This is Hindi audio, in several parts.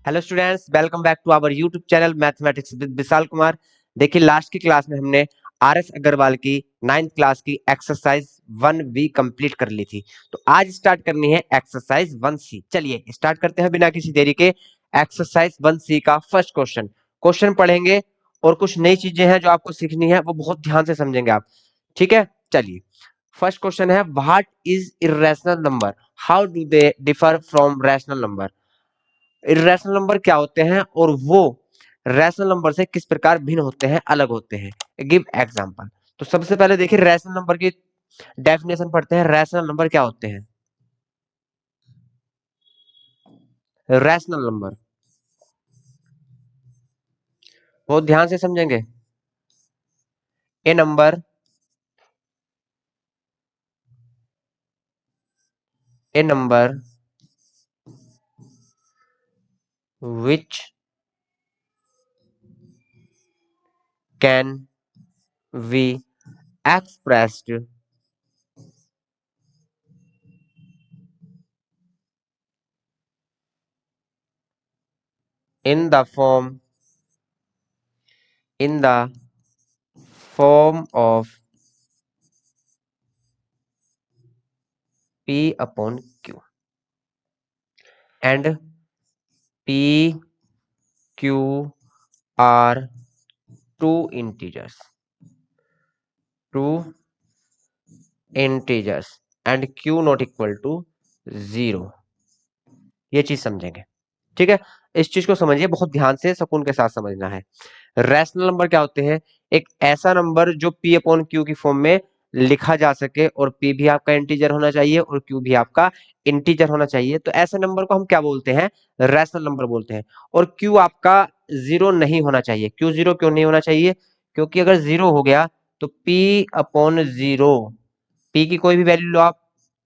Hello students, welcome back to our YouTube channel mathematics with Vishal Kumar. देखिए, लास्ट की क्लास में हमने आर.एस. अग्रवाल की 9th क्लास की एक्सरसाइज 1B कंप्लीट कर ली थी। तो आज स्टार्ट करनी है एक्सरसाइज 1C। चलिए स्टार्ट करते हैं बिना किसी देरी के। एक्सरसाइज 1C का फर्स्ट क्वेश्चन पढ़ेंगे और कुछ नई चीजें हैं जो आपको सीखनी है, वो बहुत ध्यान से समझेंगे आप। ठीक है, चलिए फर्स्ट क्वेश्चन है, what is irrational number, how do they differ from rational number. Irrational number क्या होते हैं और वो रैशनल नंबर से किस प्रकार भिन्न होते हैं, अलग होते हैं। Give example. तो सबसे पहले देखिए रैशनल नंबर की डेफिनेशन पढ़ते हैं। रैशनल नंबर क्या होते हैं? रैशनल नंबर बहुत ध्यान से समझेंगे। A number a number which can be expressed in the form of P upon Q and P, Q are two integers and Q not equal to 0। ये चीज समझेंगे। ठीक है, इस चीज को समझिए, बहुत ध्यान से सुकून के साथ समझना है। रैशनल नंबर क्या होते हैं? एक ऐसा नंबर जो P अपॉन Q की फॉर्म में लिखा जा सके और P भी आपका इंटीजर होना चाहिए और Q भी आपका इंटीजर होना चाहिए। तो ऐसे नंबर को हम क्या बोलते हैं? रैशनल नंबर बोलते हैं। और Q आपका जीरो नहीं होना चाहिए। Q जीरो क्यों नहीं होना चाहिए? क्योंकि अगर जीरो हो गया तो P अपॉन जीरो, P की कोई भी वैल्यू लो आप,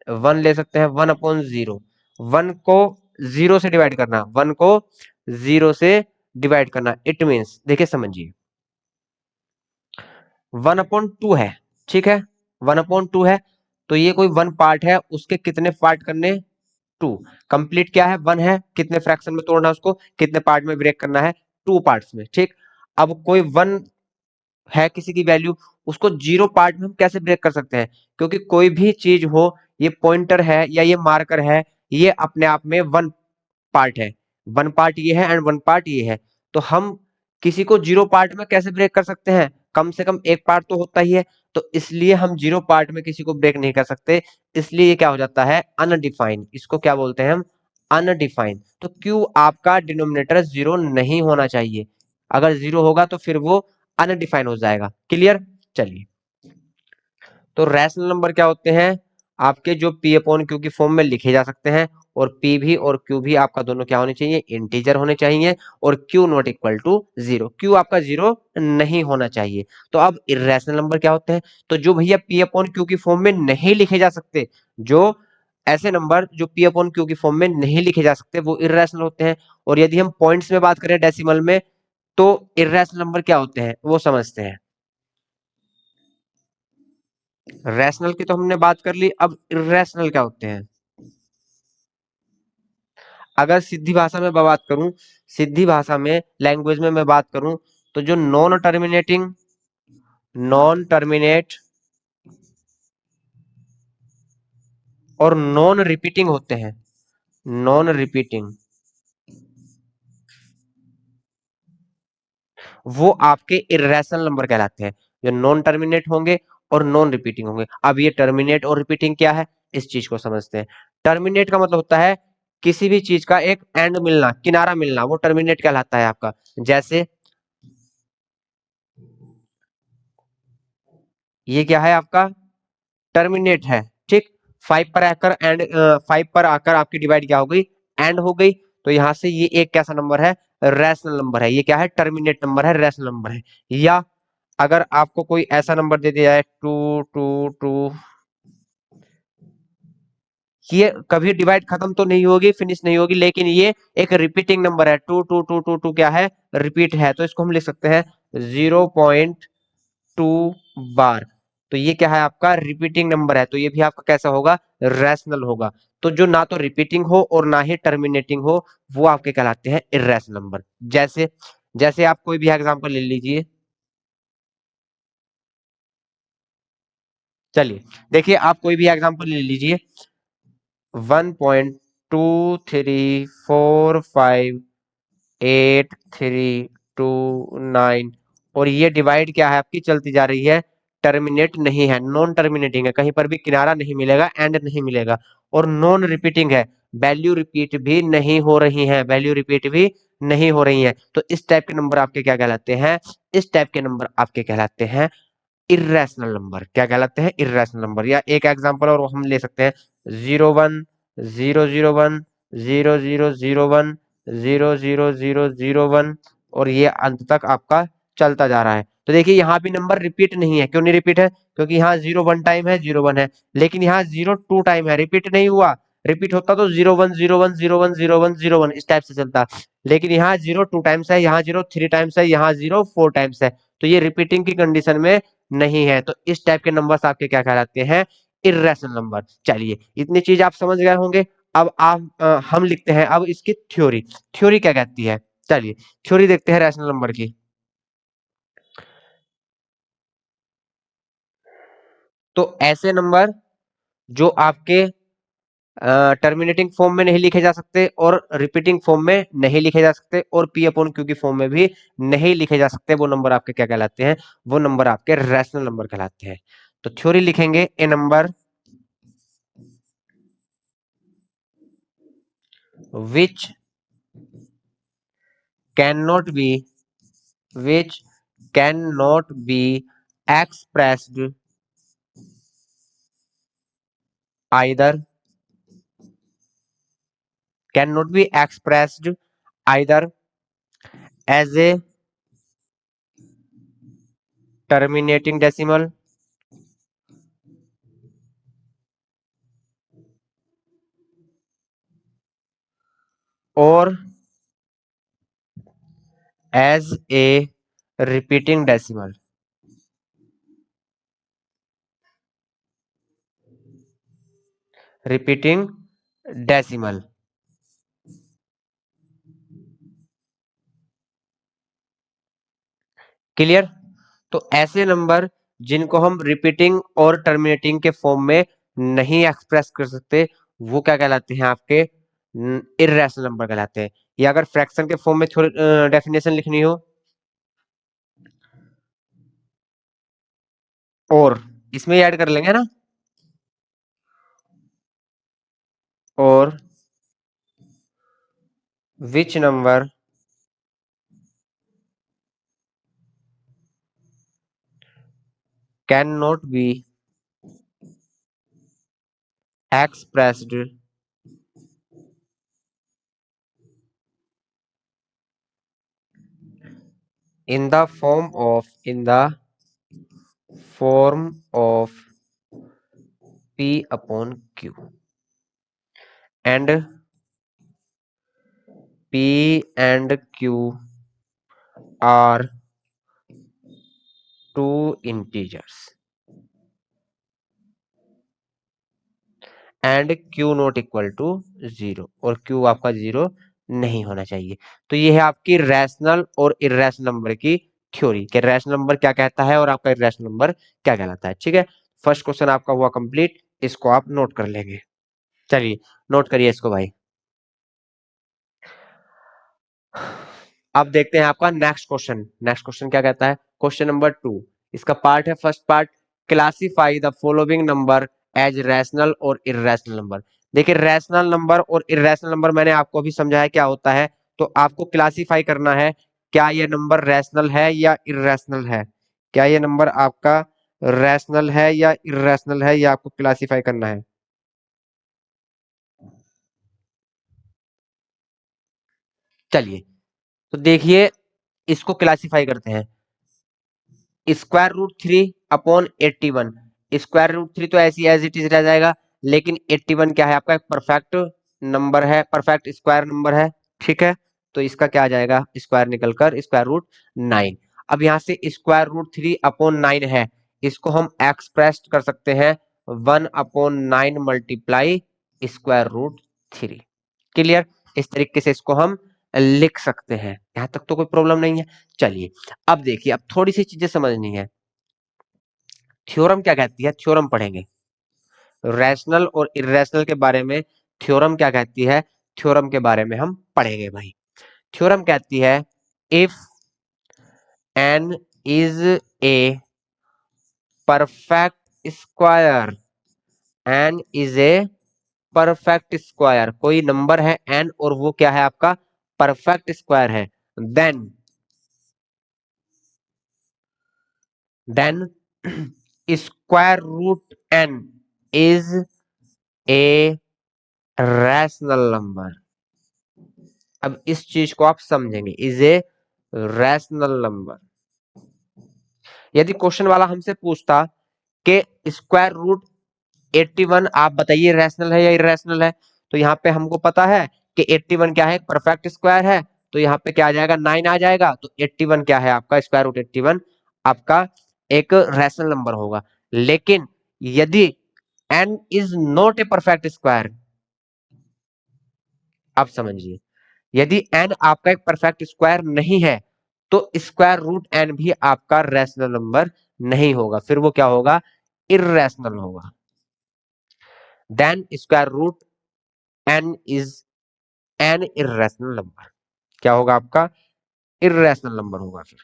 1 ले सकते हैं। 1 अपॉन जीरो, 1 को जीरो से डिवाइड करना, 1 को जीरो से डिवाइड करना, इट मींस देखिए समझिए, 1 अपॉन टू है। ठीक है, 1 अपॉन टू है तो ये कोई वन पार्ट है, उसके कितने पार्ट करने? टू। कंप्लीट क्या है? 1 है, कितने फ्रैक्शन में तोड़ना, उसको कितने पार्ट में ब्रेक करना है? टू पार्ट्स में। ठीक, अब कोई 1 है किसी की वैल्यू, उसको जीरो पार्ट में हम कैसे ब्रेक कर सकते हैं? क्योंकि कोई भी चीज हो, ये पॉइंटर है या ये मार्कर है, ये अपने आप में वन पार्ट है। वन पार्ट ये है एंड वन पार्ट ये है। तो हम किसी को जीरो पार्ट में कैसे ब्रेक कर सकते हैं? कम से कम एक पार्ट तो होता ही है। तो इसलिए हम जीरो पार्ट में किसी को ब्रेक नहीं कर सकते। इसलिए ये क्या हो जाता है? अनडिफाइंड। इसको क्या बोलते हैं हम? अनडिफाइंड। तो क्यों आपका डिनोमिनेटर जीरो नहीं होना चाहिए। अगर जीरो होगा तो फिर वो अनडिफाइंड हो जाएगा। क्लियर? चलिए, तो रैशनल नंबर क्या होते हैं? आपके जो P अपॉन Q की फॉर्म में लिखे जा सकते हैं और P भी और Q भी आपका दोनों क्या होने चाहिए? इंटीजर होने चाहिए। और Q not equal to zero, Q आपका जीरो नहीं होना चाहिए। तो अब इर्रेशनल नंबर क्या होते हैं? तो जो भैया P अपॉन Q की फॉर्म में नहीं लिखे जा सकते, जो ऐसे नंबर जो P अपॉन Q की फॉर्म में नहीं लिखे जा सकते, वो इर्रेशनल होते हैं। और यदि हम पॉइंट्स में बात करें, डेसिमल में, तो इर्रेशनल नंबर क्या होते हैं वो समझते हैं। रैशनल की तो हमने बात कर ली, अब इर्रेशनल क्या होते हैं? अगर सीधी भाषा में मैं बात करूं, सीधी भाषा में, लैंग्वेज में मैं बात करूं, तो जो नॉन टर्मिनेट और नॉन रिपीटिंग होते हैं, नॉन रिपीटिंग, वो आपके इर्रेशनल नंबर कहलाते हैं। जो नॉन टर्मिनेट होंगे और नॉन रिपीटिंग होंगे। अब ये टर्मिनेट और रिपीटिंग क्या है, इस चीज को समझते हैं। टर्मिनेट का मतलब होता है किसी भी चीज का एक एंड मिलना, किनारा मिलना, वो टर्मिनेट कहलाता है आपका। जैसे ये क्या है आपका? टर्मिनेट है। ठीक, 5 पर आकर एंड, 5 पर आकर आपकी डिवाइड क्या हो गई? एंड हो गई। तो यहां से ये एक कैसा नंबर है? रैशनल नंबर है। ये क्या है? टर्मिनेट नंबर है, रैशनल नंबर है। या अगर आपको कोई ऐसा नंबर दे दिया है, टू टू टू, ये कभी डिवाइड खत्म तो नहीं होगी, फिनिश नहीं होगी, लेकिन ये एक रिपीटिंग नंबर है। Two two two two two क्या है? रिपीट है। तो इसको हम लिख सकते हैं 0.2 बार। तो ये क्या है आपका रिपीटिंग नंबर है, तो ये भी आपका कैसा होगा, रैशनल होगा। तो जो ना तो रिपीटिंग हो और ना ही टर्मिनेटिंग हो, वो आपके कहलाते हैं इर्रेशनल नंबर। जैसे जैसे आप कोई भी एग्जांपल ले लीजिए, चलिए देखिए आप कोई भी एग्जांपल ले लीजिए, 1.23458329, और ये डिवाइड क्या है आपकी चलती जा रही है, टर्मिनेट नहीं है, नॉन टर्मिनेटिंग है, कहीं पर भी किनारा नहीं मिलेगा, एंड नहीं मिलेगा, और नॉन रिपीटिंग है, वैल्यू रिपीट भी नहीं हो रही है, वैल्यू रिपीट भी नहीं हो रही है। तो इस टाइप के नंबर आपके क्या कहलाते हैं, इस टाइप के नंबर आपके कहलाते हैं इर्रेशनल नंबर। क्या कहलाते हैं, इर्रेशनल नंबर। या एक एग्जांपल और हम ले सकते हैं, 01 001 0001 00001, और ये अंत तक आपका चलता जा रहा है। तो देखिए यहाँ भी नंबर रिपीट नहीं है, क्यों नहीं रिपीट है, क्योंकि यहाँ 01 टाइम है 01 है, लेकिन यहाँ 02 टाइम है, रिपीट नहीं हुआ। रिपीट होता तो 01 01 01 01 इस टाइप से चलता, लेकिन यहाँ 02 टाइम्स है, यहाँ 03 टाइम्स है, यहाँ 04 टाइम्स है, तो ये रिपीटिंग की कंडीशन में नहीं है। तो इस टाइप के नंबर्स आपके क्या कहलाते हैं, इर्रेशनल नंबर। चलिए इतनी चीज आप समझ गए होंगे। अब आप हम लिखते हैं अब इसकी थ्योरी, थ्योरी क्या कहती है। चलिए थ्योरी देखते हैं रैशनल नंबर की। तो ऐसे नंबर जो आपके टर्मिनेटिंग फॉर्म में नहीं लिखे जा सकते, और रिपीटिंग फॉर्म में नहीं लिखे जा सकते, और पी अपॉन क्यू की फॉर्म में भी नहीं लिखे जा सकते, वो नंबर आपके क्या कहलाते हैं, वो नंबर आपके रैशनल नंबर कहलाते हैं। तो थ्योरी लिखेंगे, a number which can not be which cannot be expressed either cannot be expressed either as a terminating decimal or as a repeating decimal। repeating decimal clear. तो ऐसे नंबर जिनको हम रिपीटिंग और टर्मिनेटिंग के फॉर्म में नहीं एक्सप्रेस कर सकते, वो क्या कहलाते हैं आपके इर्रेशनल नंबर कहलाते हैं। या अगर फ्रैक्शन के फॉर्म में थोड़ी डेफिनेशन लिखनी हो, और इसमें ऐड कर लेंगे ना, और which number cannot be expressed in the form of P upon Q, and P and Q are two integers and Q not equal to 0, और Q आपका 0 नहीं होना चाहिए। तो ये है आपकी रैशनल और इर्रेशनल नंबर की थ्योरी, कि रैशनल नंबर क्या कहता है और आपका इर्रेशनल नंबर क्या कहलाता है। ठीक है, फर्स्ट क्वेश्चन आपका हुआ कंप्लीट, इसको आप नोट कर लेंगे। चलिए नोट करिए इसको भाई। अब देखते हैं आपका नेक्स्ट क्वेश्चन। नेक्स्ट क्वेश्चन क्या कहता है, क्वेश्चन नंबर 2, इसका पार्ट है first part, classify the following number as rational और इर्रेशनल नंबर। देखिए रैशनल नंबर और इर्रेशनल नंबर मैंने आपको अभी समझाया क्या होता है। तो आपको क्लासिफाई करना है, क्या ये नंबर रैशनल है या इर्रेशनल है, क्या ये नंबर आपका रैशनल है या इर्रेशनल है, ये आपको क्लासिफाई करना है। चलिए तो देखिए इसको क्लासिफाई करते हैं। Square root 3 upon 81, square root 3 तो ऐसी एज इट इज रह जाएगा, लेकिन 81 क्या है आपका एक परफेक्ट नंबर है, परफेक्ट स्क्वायर नंबर है। ठीक है, तो इसका क्या आ जाएगा, स्क्वायर निकलकर स्क्वायर रूट 9। अब यहाँ से स्क्वायर रूट 3 अपॉन 9 है, इसको हम एक्सप्रेस कर सकते हैं 1/9 मल्टीप्लाई स्क्वायर रूट 3। क्लियर? इस तरीके से इसको हम लिख सकते हैं। यहां तक तो कोई प्रॉब्लम नहीं है। चलिए अब देखिए, अब थोड़ी सी चीजें समझनी है। थ्योरम क्या कहती है, थ्योरम पढ़ेंगे। रैशनल और इर्रेशनल के बारे में थ्योरम क्या कहती है, थ्योरम के बारे में हम पढ़ेंगे भाई। थ्योरम कहती है if n is a perfect square, n is a perfect square, कोई नंबर है n और वो क्या है आपका परफेक्ट स्क्वायर है, then square root n is a rational number. अब इस चीज को आप समझेंगे, इज ए रैशनल नंबर। यदि क्वेश्चन वाला हमसे पूछता कि स्क्वायर रूट 81 आप बताइए रैशनल है या इरेशनल है, तो यहाँ पे हमको पता है कि 81 क्या है, परफेक्ट स्क्वायर है, तो यहाँ पे क्या आ जाएगा 9 आ जाएगा, तो 81 क्या है आपका स्क्वायर रूट 81 आपका एक रैशनल नंबर होगा। लेकिन यदि n is not a perfect square, आप समझिए, यदि n आपका एक परफेक्ट स्क्वायर नहीं है तो स्क्वायर रूट n भी आपका रैशनल नंबर नहीं होगा, फिर वो क्या होगा, इर्रेशनल होगा। Then square root n is an irrational number, क्या होगा आपका इर्रेशनल नंबर होगा। फिर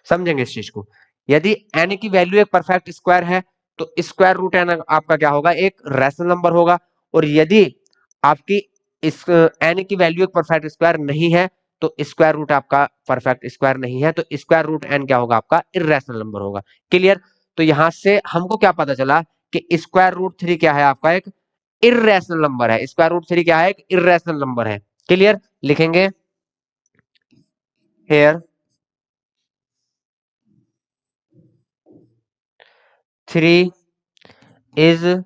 समझेंगे इस चीज को। यदि n की वैल्यू एक परफेक्ट स्क्वायर है तो स्क्वायर रूट n आपका क्या होगा, एक रैशनल नंबर होगा। और यदि आपकी इस n की वैल्यू एक परफेक्ट स्क्वायर नहीं है तो स्क्वायर रूट आपका परफेक्ट स्क्वायर नहीं है, तो स्क्वायर रूट n क्या होगा आपका इर्रेशनल नंबर होगा। क्लियर? तो यहां से हमको क्या पता चला कि स्क्वायर रूट 3 क्या है आपका एक इर्रेशनल नंबर है, स्क्वायर रूट 3 क्या है, एक इर्रेशनल नंबर है। क्लियर? लिखेंगे hair 3 is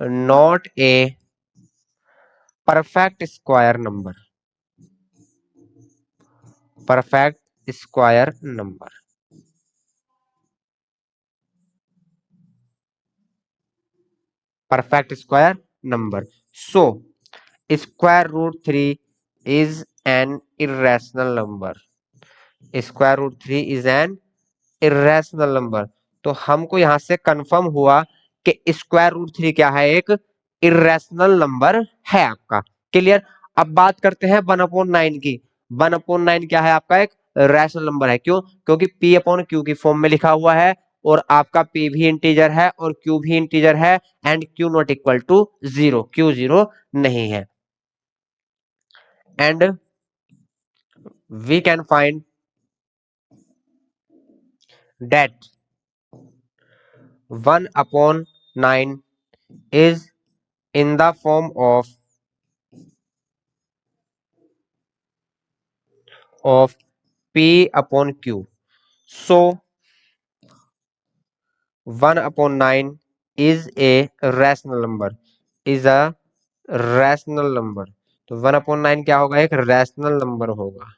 not a perfect square number, perfect square number, perfect square number. So square root 3 is an irrational number, square root 3 is an irrational number। तो हमको यहां से कंफर्म हुआ कि स्क्वायर रूट 3 क्या है, एक इरेशनल नंबर है आपका। क्लियर? अब बात करते हैं 1/9 की। 1/9 क्या है आपका एक रैशनल नंबर है, क्यों? क्योंकि p अपॉन q की फॉर्म में लिखा हुआ है और आपका p भी इंटीजर है और q भी इंटीजर है and q not equal to 0, q 0 नहीं है। And we can find that 1/9 is in the form of p upon q. So 1/9 is a rational number, is a rational number। तो 1/9 क्या होगा, एक रैशनल नंबर होगा।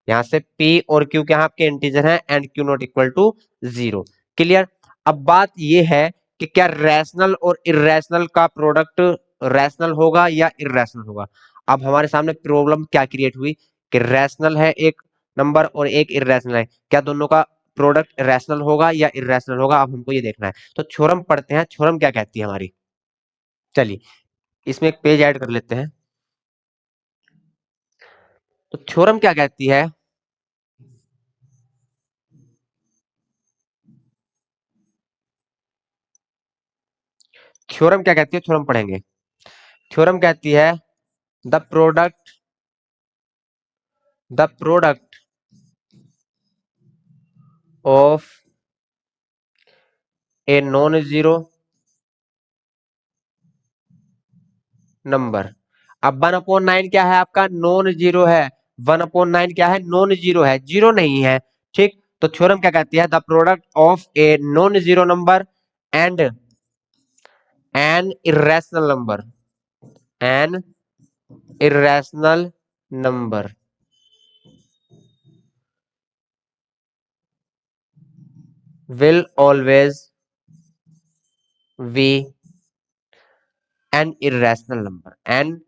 यहां से p और q क्या आपके इंटीजर हैं and q not equal to 0। Clear? अब बात ये है कि क्या रैशनल और इरेशनल का प्रोडक्ट रैशनल होगा या इरेशनल होगा। अब हमारे सामने प्रॉब्लम क्या क्रिएट हुई कि रैशनल है एक नंबर और एक इरेशनल है, क्या दोनों का प्रोडक्ट रैशनल होगा या इरेशनल होगा, अब हमको ये देखना है। तो थ्योरम पढ़ते हैं, थ्योरम क्या कहती है हमारी। चलिए इसमें एक पेज ऐड कर लेते हैं। तो थ्योरम क्या कहती है, थ्योरम क्या कहती है, थ्योरम पढ़ेंगे। थ्योरम कहती है the product of a non zero number. अब 1/9 क्या है आपका, नॉन जीरो है। 1/9 क्या है, नॉन जीरो है, जीरो नहीं है। ठीक, तो थ्योरम क्या कहती है, the product of a non zero number and N irrational number, an irrational number will always be an irrational number, an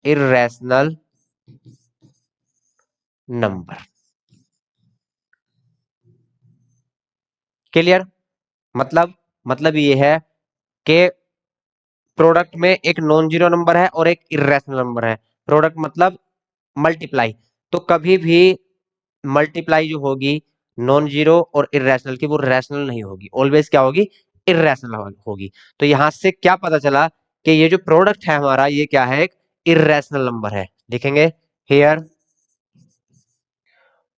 irrational number. Clear? मतलब ये है कि प्रोडक्ट में एक नॉन जीरो नंबर है और एक इरेशनल नंबर है। प्रोडक्ट मतलब मल्टीप्लाई, तो कभी भी मल्टीप्लाई जो होगी नॉन जीरो और इरेशनल की, वो रैशनल नहीं होगी, ऑलवेज क्या होगी, इरेशनल होगी। तो यहां से क्या पता चला कि ये जो प्रोडक्ट है हमारा, ये क्या है, एक इरेशनल नंबर है। लिखेंगे here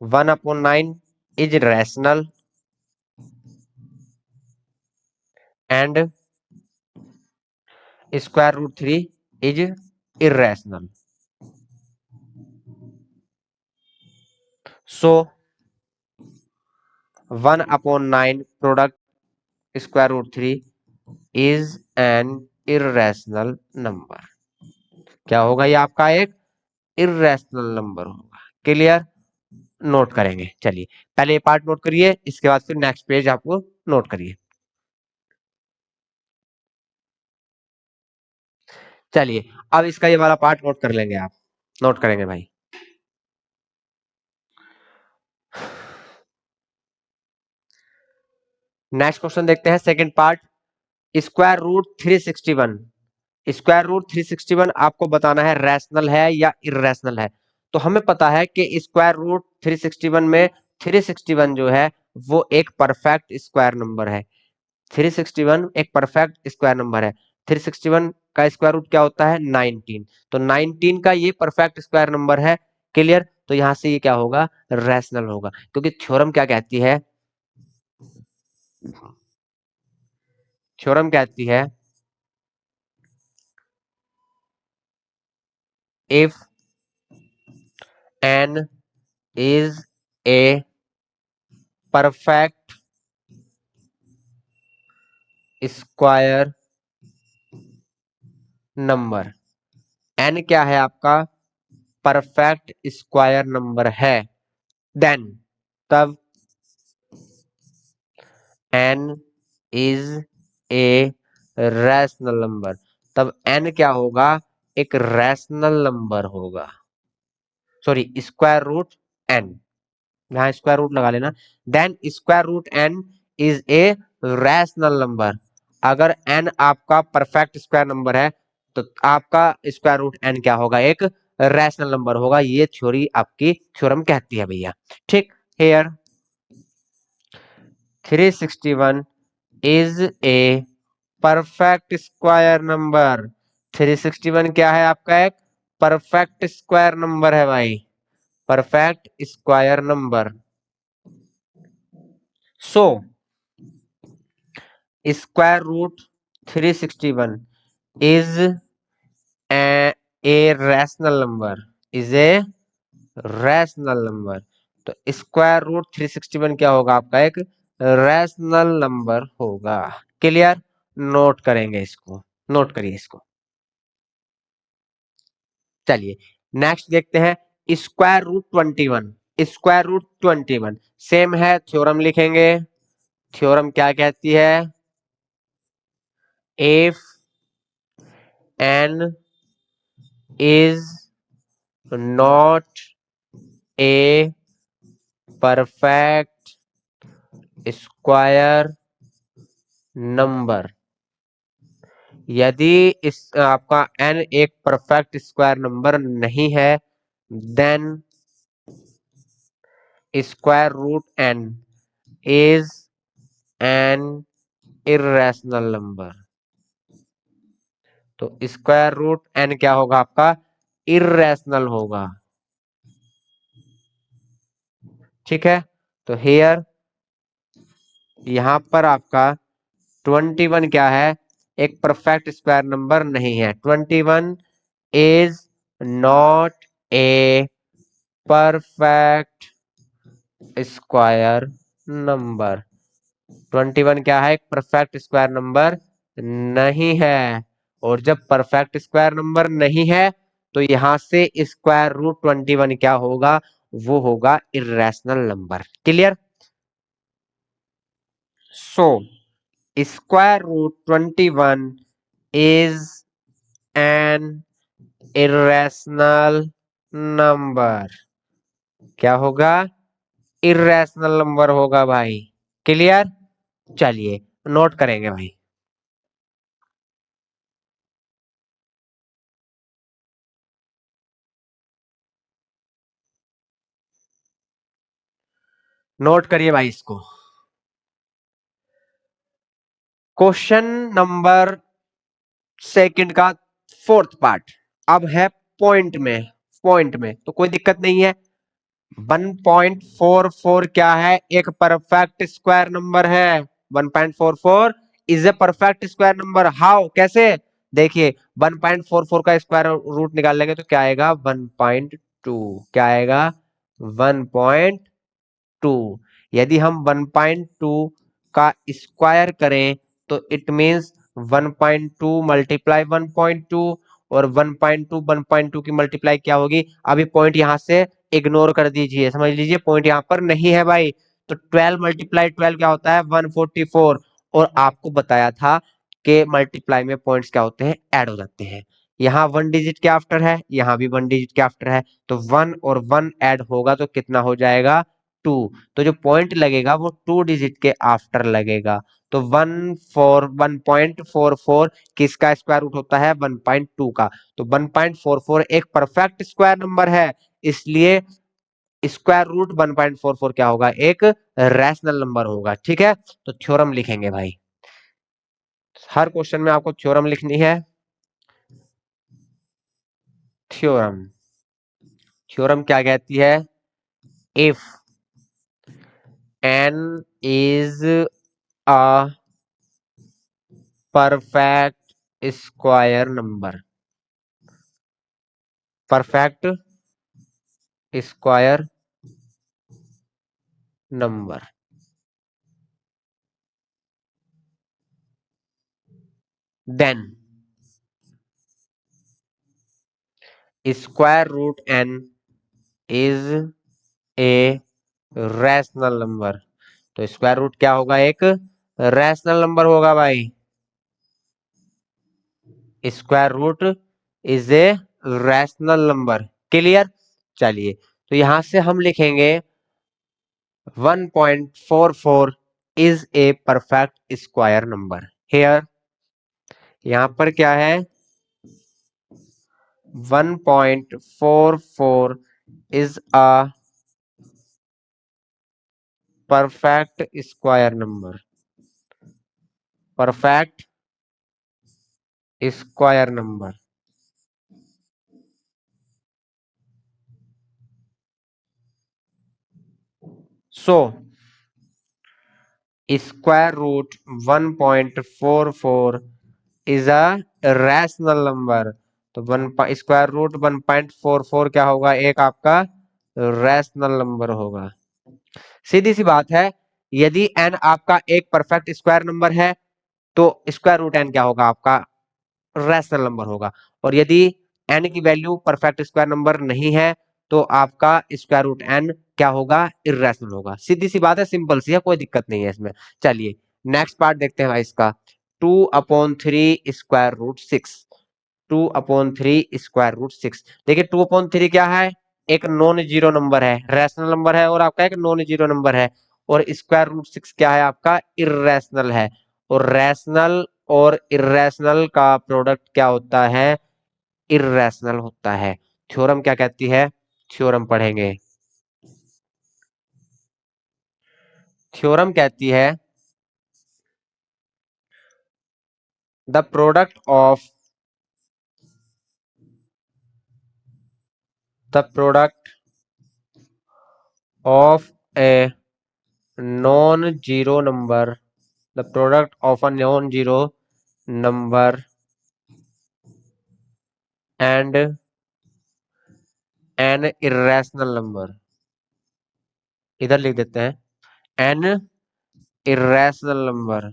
1/9 is rational and √3 is irrational. So 1/9 product √3 is an irrational number. क्या होगा, ये आपका एक irrational नंबर होगा। क्लियर? नोट करेंगे। चलिए पहले ये पार्ट नोट करिए, इसके बाद फिर नेक्स्ट पेज आपको नोट करिए। चलिए अब इसका ये वाला पार्ट नोट कर लेंगे, आप नोट करेंगे भाई। नेक्स्ट क्वेश्चन देखते हैं, सेकंड पार्ट। √361, √361 आपको बताना है रैशनल है या इरेशनल है। तो हमें पता है कि √361 में 361 जो है वो एक परफेक्ट स्क्वायर नंबर है। 361 एक परफेक्ट स्क्वायर नंबर है। 361 का स्क्वायर रूट क्या होता है, 19। तो 19 का ये परफेक्ट स्क्वायर नंबर है। क्लियर? तो यहां से ये क्या होगा, रैशनल होगा, क्योंकि थ्योरम क्या कहती है, थ्योरम कहती है if n is a perfect square number, n क्या है आपका, परफेक्ट स्क्वायर नंबर है, देन तब n is a rational number, तब n क्या होगा, एक रैशनल नंबर होगा। सॉरी, स्क्वायर रूट n, यहाँ स्क्वायर रूट लगा लेना। Then √n is a rational number. अगर n आपका परफेक्ट स्क्वायर नंबर है तो आपका √n क्या होगा, एक रैशनल नंबर होगा। ये थ्योरी आपकी थ्योरम कहती है भैया। ठीक, here 361 is a perfect square number. 361 क्या है आपका, एक परफेक्ट स्क्वायर नंबर है भाई, perfect square number. So √361 is a rational number, is a rational number। तो √361 क्या होगा आपका, एक रैशनल नंबर होगा। क्लियर? नोट करेंगे इसको, नोट करिए इसको। चलिए नेक्स्ट देखते हैं, √21, √21 सेम है, थ्योरम लिखेंगे। थ्योरम क्या कहती है, if n is not a perfect square number, यदि इस आपका n एक परफेक्ट स्क्वायर नंबर नहीं है, then √n is an irrational number. तो √n क्या होगा आपका, इरेशनल होगा। ठीक है, तो हेयर यहां पर आपका 21 क्या है, एक परफेक्ट स्क्वायर नंबर नहीं है। 21 is not a perfect square number. 21 क्या है, एक परफेक्ट स्क्वायर नंबर नहीं है। और जब परफेक्ट स्क्वायर नंबर नहीं है तो यहां से स्क्वायर रूट 21 क्या होगा, वो होगा irrational number. Clear? So square root 21 is an irrational number. क्या होगा? इर्रेशनल नंबर होगा भाई। क्लियर? चलिए नोट करेंगे भाई। नोट करिए भाई इसको। क्वेश्चन नंबर सेकंड का फोर्थ पार्ट अब है पॉइंट में। पॉइंट में तो कोई दिक्कत नहीं है। 1.44 क्या है? एक परफेक्ट स्क्वायर नंबर है। 1.44 is a perfect square number. How? कैसे? देखिए 1.44 का स्क्वायर रूट निकाल लेंगे तो क्या आएगा? 1.2। क्या आएगा? 1.2। यदि हम 1.2 का स्क्वायर करें तो इट मींस 1.2 मल्टीप्लाई 1.2, और 1.2 1.2 की मल्टीप्लाई क्या होगी? अभी पॉइंट यहां से इग्नोर कर दीजिए, समझ लीजिए पॉइंट यहां पर नहीं है भाई। तो 12 मल्टीप्लाई 12 क्या होता है? 144। और आपको बताया था कि मल्टीप्लाई में पॉइंट्स क्या होते हैं? ऐड हो जाते हैं। यहाँ वन डिजिट के आफ्टर है, यहाँ भी वन डिजिट के आफ्टर है, तो वन और वन ऐड होगा तो कितना हो जाएगा? 2। तो जो पॉइंट लगेगा वो 2 डिजिट के आफ्टर लगेगा। तो 1.44 किसका स्क्वायर रूट होता है? 1.2 का। तो 1.44 एक परफेक्ट स्क्वायर नंबर है, इसलिए स्क्वायर रूट 1.44 क्या होगा? एक रैशनल नंबर होगा। ठीक है, तो थ्योरम लिखेंगे भाई। हर क्वेश्चन में आपको थ्योरम लिखनी है। थ्योरम, थ्योरम क्या कहती है? If n is a perfect square number, perfect square number, then square root n is a rational number. तो स्क्वायर रूट क्या होगा? एक रैशनल नंबर होगा भाई। Square root is a rational number. Clear? चलिए तो यहां से हम लिखेंगे 1.44 is a perfect square number. Here यहां पर क्या है? 1.44 is a perfect square number, perfect square number. So square root 1.44 is a rational number. तो वन स्क्वायर रूट 1.44 क्या होगा? एक आपका रैशनल नंबर होगा। सीधी सी बात है, यदि n आपका एक परफेक्ट स्क्वायर नंबर है तो स्क्वायर रूट n क्या होगा? आपका रैशनल नंबर होगा। और यदि n की वैल्यू परफेक्ट स्क्वायर नंबर नहीं है तो आपका स्क्वायर रूट n क्या होगा? इर्रेशनल होगा। सीधी सी बात है, सिंपल सी है, कोई दिक्कत नहीं है इसमें। चलिए नेक्स्ट पार्ट देखते हैं भाई इसका। 2/3 स्क्वायर रूट 6। 2/3 square root 6। देखिए 2/3 क्या है? एक नॉन जीरो नंबर है, रैशनल नंबर है, और आपका एक नॉन जीरो नंबर है। और स्क्वायर रूट 6 क्या है? आपका इर्रेशनल है। और रैशनल और इर्रेशनल का प्रोडक्ट क्या होता है? इर्रेशनल होता है। थ्योरम क्या कहती है? थ्योरम पढ़ेंगे। थ्योरम कहती है the product of the product of a non zero number, the product of a non zero number and N irrational number. इधर लिख देते हैं N irrational number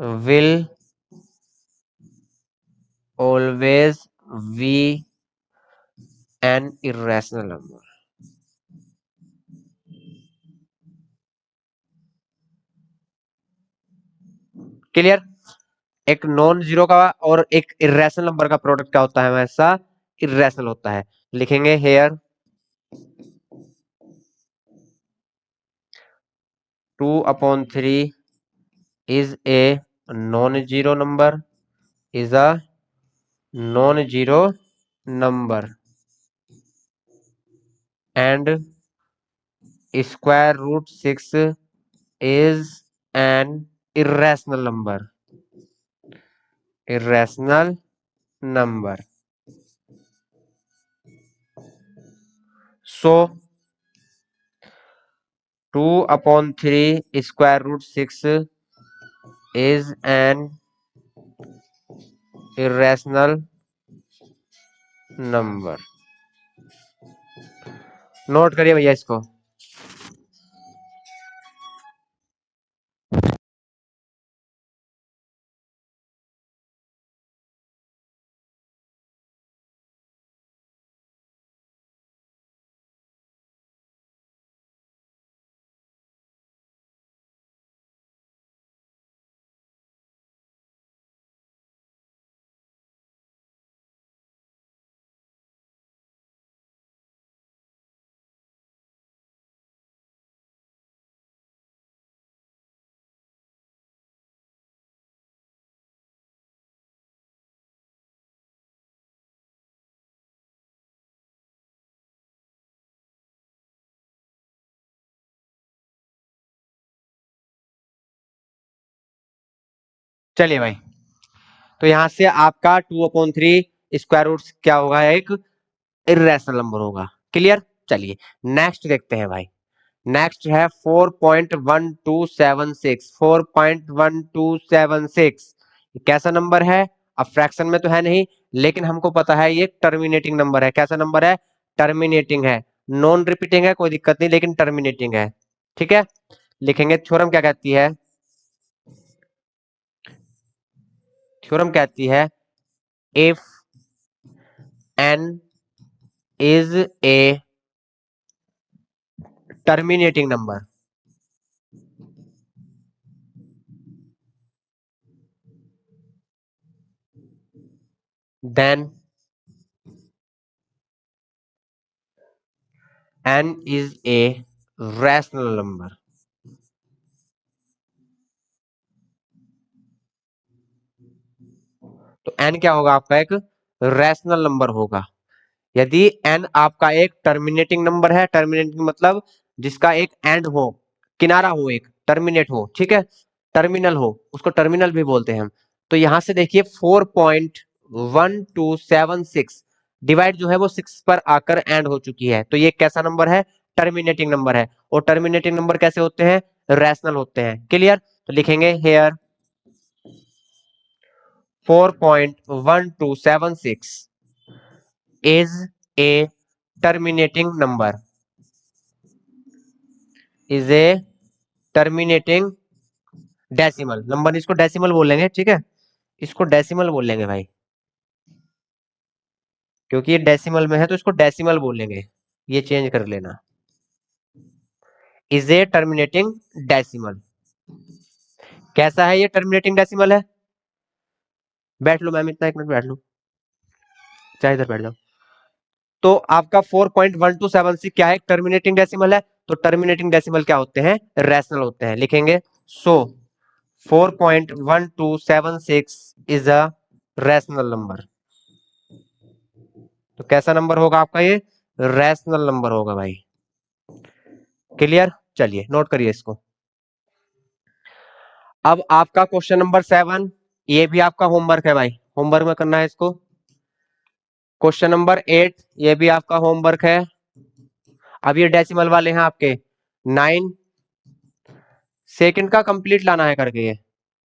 will always V N irrational number. Clear? एक नॉन जीरो का और एक इरेशनल नंबर का प्रोडक्ट क्या होता है, हमेशा इरेशनल होता है। लिखेंगे hair 2/3 is a non-zero number, is a non-zero number and square root 6 is an irrational number, irrational number. So 2/3 square root 6 is an irrational number. Note करिए भैया इसको। चलिए भाई, तो यहां से आपका 2/3 स्क्वायर रूट क्या होगा, एक इर्रेशनल नंबर होगा। क्लियर? चलिए नेक्स्ट देखते हैं भाई। नेक्स्ट है 4.1276। 4.1276 कैसा नंबर है? अब फ्रैक्शन में तो है नहीं, लेकिन हमको पता है ये टर्मिनेटिंग नंबर है। कैसा नंबर है? टर्मिनेटिंग है। नॉन रिपीटिंग है, कोई दिक्कत नहीं, लेकिन टर्मिनेटिंग है। ठीक है, लिखेंगे थ्योरम क्या कहती है? थ्योरम कहती है if n is a terminating number, then n is a rational number. तो n क्या होगा आपका? एक रैशनल नंबर होगा। यदि n आपका एक टर्मिनेटिंग नंबर है, टर्मिनेटिंग मतलब जिसका एक एंड हो, किनारा हो, एक टर्मिनेट हो, ठीक है, टर्मिनल हो, उसको टर्मिनल भी बोलते हैं हम। तो यहां से देखिए 4.1276 डिवाइड जो है वो 6 पर आकर एंड हो चुकी है, तो ये कैसा नंबर है? टर्मिनेटिंग नंबर है। और टर्मिनेटिंग नंबर कैसे होते हैं? रैशनल होते हैं। क्लियर? तो लिखेंगे here 4.1276 is a terminating number, is a terminating decimal number. इसको डेसिमल बोल लेंगे, ठीक है, इसको डेसिमल बोल लेंगे भाई, क्योंकि ये डेसिमल में है तो इसको डेसिमल बोल लेंगे, ये चेंज कर लेना। Is a terminating decimal. कैसा है ये टर्मिनेटिंग डेसिमल है? बैठ लो मैम, इतना 1 मिनट बैठ लो, चाहे इधर बैठ जाओ। तो आपका 4.1276 क्या है? टर्मिनेटिंग डेसिमल है। तो टर्मिनेटिंग डेसिमल क्या होते हैं? रैशनल होते हैं। लिखेंगे सो 4.1276 इज अ रैशनल नंबर। तो कैसा नंबर होगा आपका? ये रैशनल नंबर होगा भाई। क्लियर? चलिए नोट करिए इसको। अब आपका क्वेश्चन नंबर 7, ये भी आपका होमवर्क है भाई, होमवर्क में करना है इसको। क्वेश्चन नंबर 8, ये भी आपका होमवर्क है। अब ये डेसिमल वाले हैं आपके 9 सेकंड का कंप्लीट लाना है करके ये,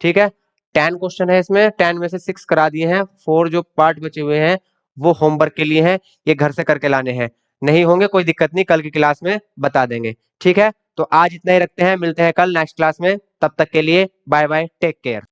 ठीक है। 10 क्वेश्चन है इसमें, 10 में से 6 करा दिए हैं, 4 जो पार्ट बचे हुए हैं वो होमवर्क के लिए हैं, ये घर से करके लाने हैं। नहीं होंगे कोई दिक्कत नहीं, कल की क्लास में बता देंगे, ठीक है। तो आज इतना ही रखते हैं, मिलते हैं कल नेक्स्ट क्लास में, तब तक के लिए बाय बाय, टेक केयर।